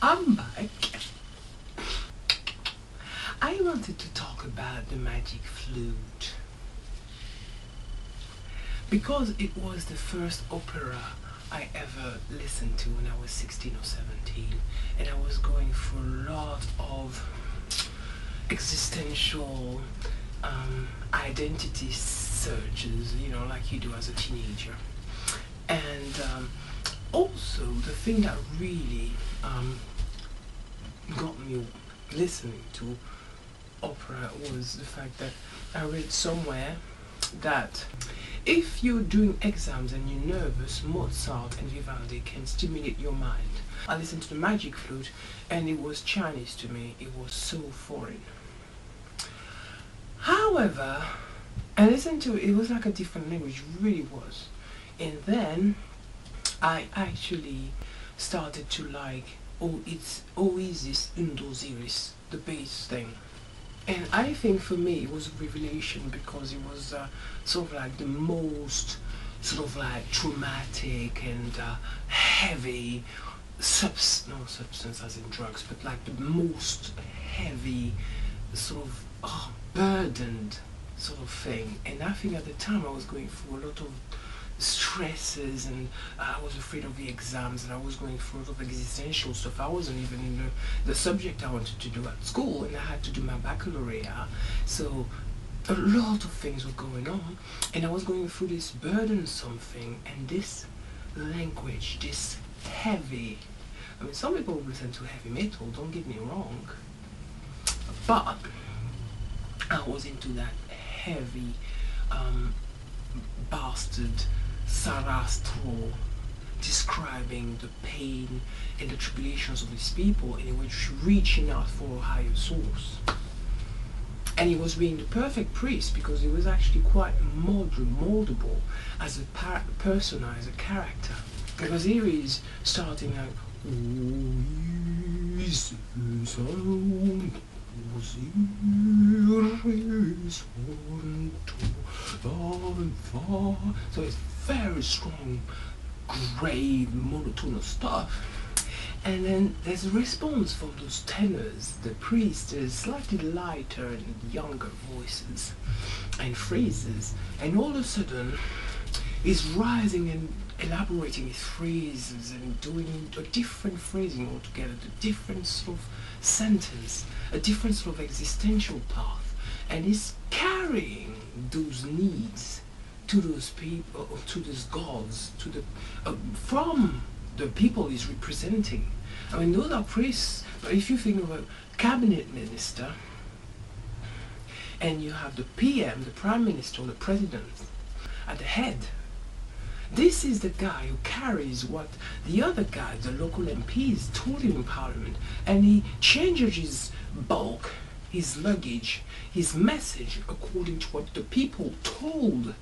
I'm back. I wanted to talk about the Magic Flute because it was the first opera I ever listened to when I was 16 or 17, and I was going through a lot of existential identity searches, you know, like you do as a teenager. And also the thing that really got me listening to opera was the fact that I read somewhere that if you're doing exams and you're nervous, Mozart and Vivaldi can stimulate your mind. I listened to the Magic Flute and it was Chinese to me. It was so foreign. However, I listened to it, it was like a different language, it really was. And then I actually started to like, Oasis Undosiris, the bass thing. And I think for me it was a revelation because it was sort of like the most sort of like traumatic and heavy no substance as in drugs, but like the most heavy sort of burdened sort of thing. And I think at the time I was going through a lot of stresses, and I was afraid of the exams, and I was going through a lot of existential stuff. I wasn't even in the subject I wanted to do at school, and I had to do my baccalaureate, so a lot of things were going on, and I was going through this burdensome thing, and this language, this heavy, I mean, some people listen to heavy metal, don't get me wrong, but I was into that heavy bastard Sarastro, describing the pain and the tribulations of these people, and he was reaching out for a higher source. And he was being the perfect priest because he was actually quite moldable as a persona, as a character. Because here he is starting out, so it's very strong, grave, monotonous stuff. And then there's a response from those tenors, the priest is slightly lighter and younger voices and phrases, and all of a sudden he's rising and elaborating his phrases and doing a different phrasing altogether, a different sort of sentence, a different sort of existential path, and he's carrying those needs to those people, to those gods, to the from the people he's representing. I mean, those are priests, but if you think of a cabinet minister, and you have the PM, the Prime Minister, or the President at the head, this is the guy who carries what the other guys, the local MPs, told him in Parliament, and he changes his bulk, his luggage, his message according to what the people told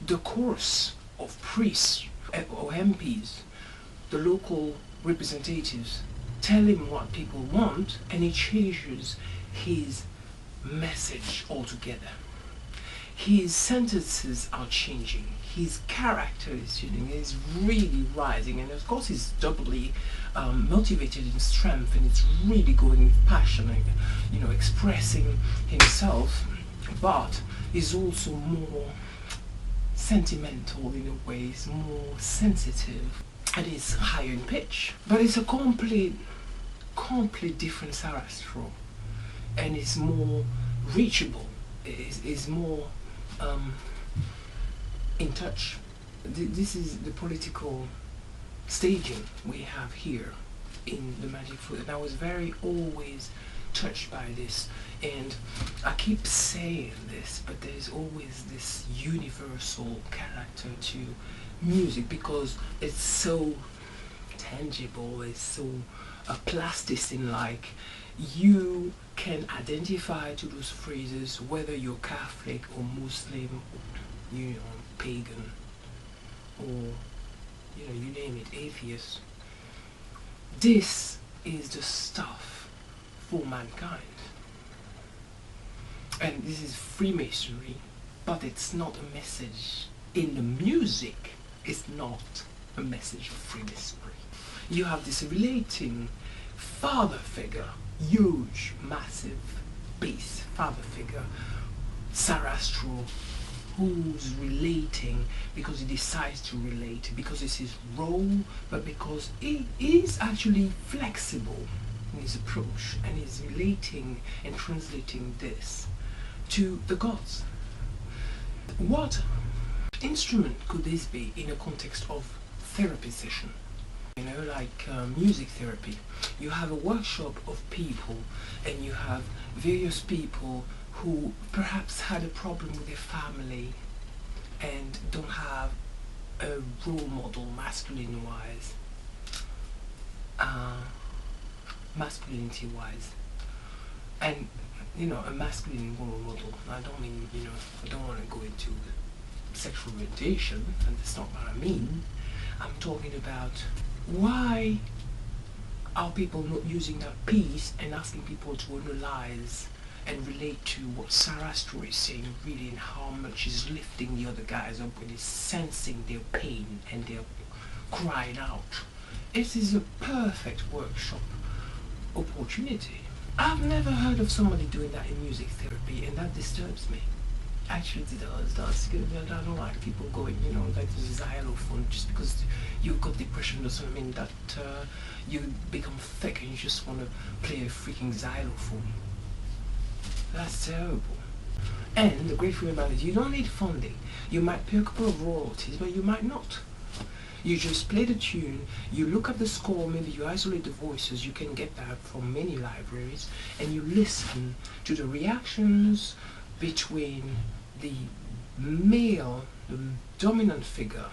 the chorus of priests or MPs, the local representatives, tell him what people want, and he changes his message altogether. His sentences are changing, his character is changing, he's really rising, and of course he's doubly motivated in strength, and it's really going with passion, like, you know, expressing himself, but he's also more sentimental in a way, he's more sensitive, and it's higher in pitch. But it's a complete different Sarastro, and it's more reachable, it's more in touch. This is the political staging we have here in the Magic Flute, and I was always touched by this, and I keep saying this, but there's always this universal character to music because it's so tangible, it's so plasticine-like. You can identify to those phrases whether you're Catholic or Muslim, you know, pagan, or, you know, you name it, atheist. This is the stuff for mankind. And this is Freemasonry, but it's not a message in the music. It's not a message of Freemasonry. you have this relating father figure, huge, massive bass father figure, Sarastro, who's relating because he decides to relate, because it's his role, but because he is actually flexible in his approach, and is relating and translating this to the gods. What instrument could this be in a context of therapy session? You know, like music therapy. You have a workshop of people, and you have various people who perhaps had a problem with their family and don't have a role model masculine-wise, masculinity-wise, and you know, a masculine role model. I don't mean, you know, I don't want to go into sexual orientation, and that's not what I mean. I'm talking about why are people not using that piece and asking people to analyze and relate to what Sarastro is saying, really, and how much is lifting the other guys up when he's sensing their pain and their crying out. It is a perfect workshop opportunity. I've never heard of somebody doing that in music therapy, and that disturbs me. Actually, it does. I don't like people going, you know, like the xylophone, just because you've got depression doesn't mean that you become thick and you just want to play a freaking xylophone. That's terrible. And the great thing about it is you don't need funding. You might pay a couple of royalties, but you might not. You just play the tune, you look at the score, maybe you isolate the voices, you can get that from many libraries, and you listen to the reactions between the male, the dominant figure.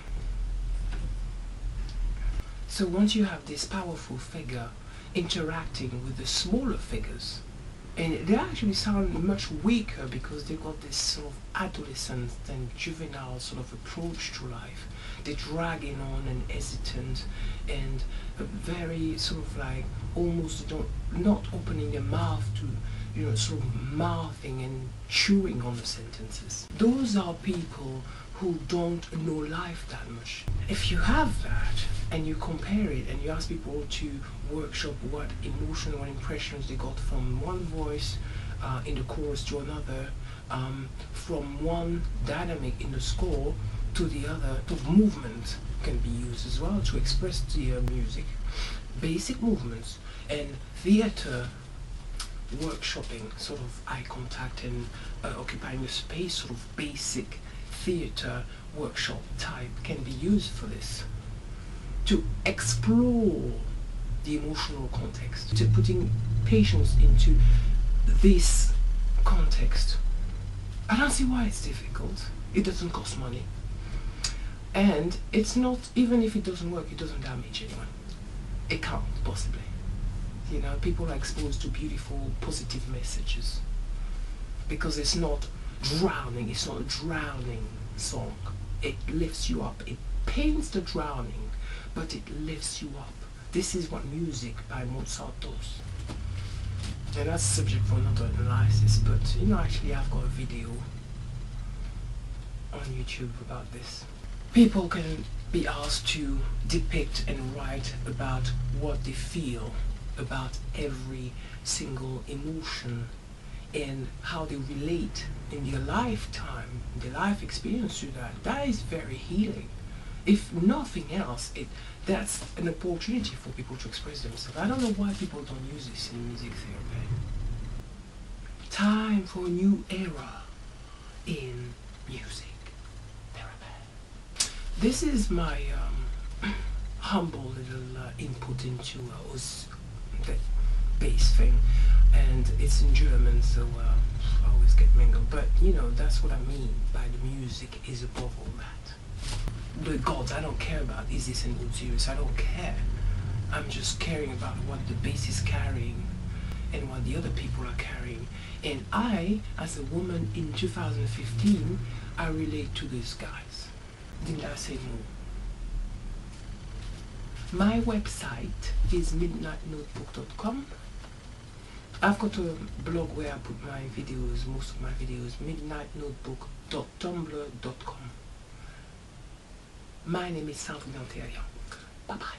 So once you have this powerful figure interacting with the smaller figures, and they actually sound much weaker because they've got this sort of adolescent and juvenile sort of approach to life. They're dragging on and hesitant and very sort of like almost not opening their mouth to, you know, sort of mouthing and chewing on the sentences. Those are people who don't know life that much. If you have that and you compare it and you ask people to workshop what emotional impressions they got from one voice in the chorus to another, from one dynamic in the score to the other, the movement can be used as well to express the music. Basic movements and theater workshopping, sort of eye contact and occupying the space, sort of basic theater workshop type can be used for this, to explore the emotional context, to putting patients into this context. I don't see why it's difficult. It doesn't cost money, and it's not, even if it doesn't work, it doesn't damage anyone. It can't possibly. You know, people are exposed to beautiful, positive messages because it's not drowning. It's not a drowning song. It lifts you up. It paints the drowning, but it lifts you up. This is what music by Mozart does. And that's a subject for another analysis, but you know, actually I've got a video on YouTube about this. People can be asked to depict and write about what they feel about every single emotion and how they relate in their lifetime, their life experience to that. That is very healing. If nothing else, that's an opportunity for people to express themselves. I don't know why people don't use this in music therapy. Time for a new era in music therapy. This is my humble little input into the bass thing, and it's in German, so I always get mingled. But you know, that's what I mean by the music is above all that. The gods, I don't care about is this and Osiris, I don't care. I'm just caring about what the bass is carrying and what the other people are carrying. And I, as a woman in 2015, I relate to these guys. Didn't I say more? My website is midnightnotebook.com. I've got a blog where I put my videos, most of my videos, midnightnotebook.tumblr.com. My name is Sandrine. Bye bye.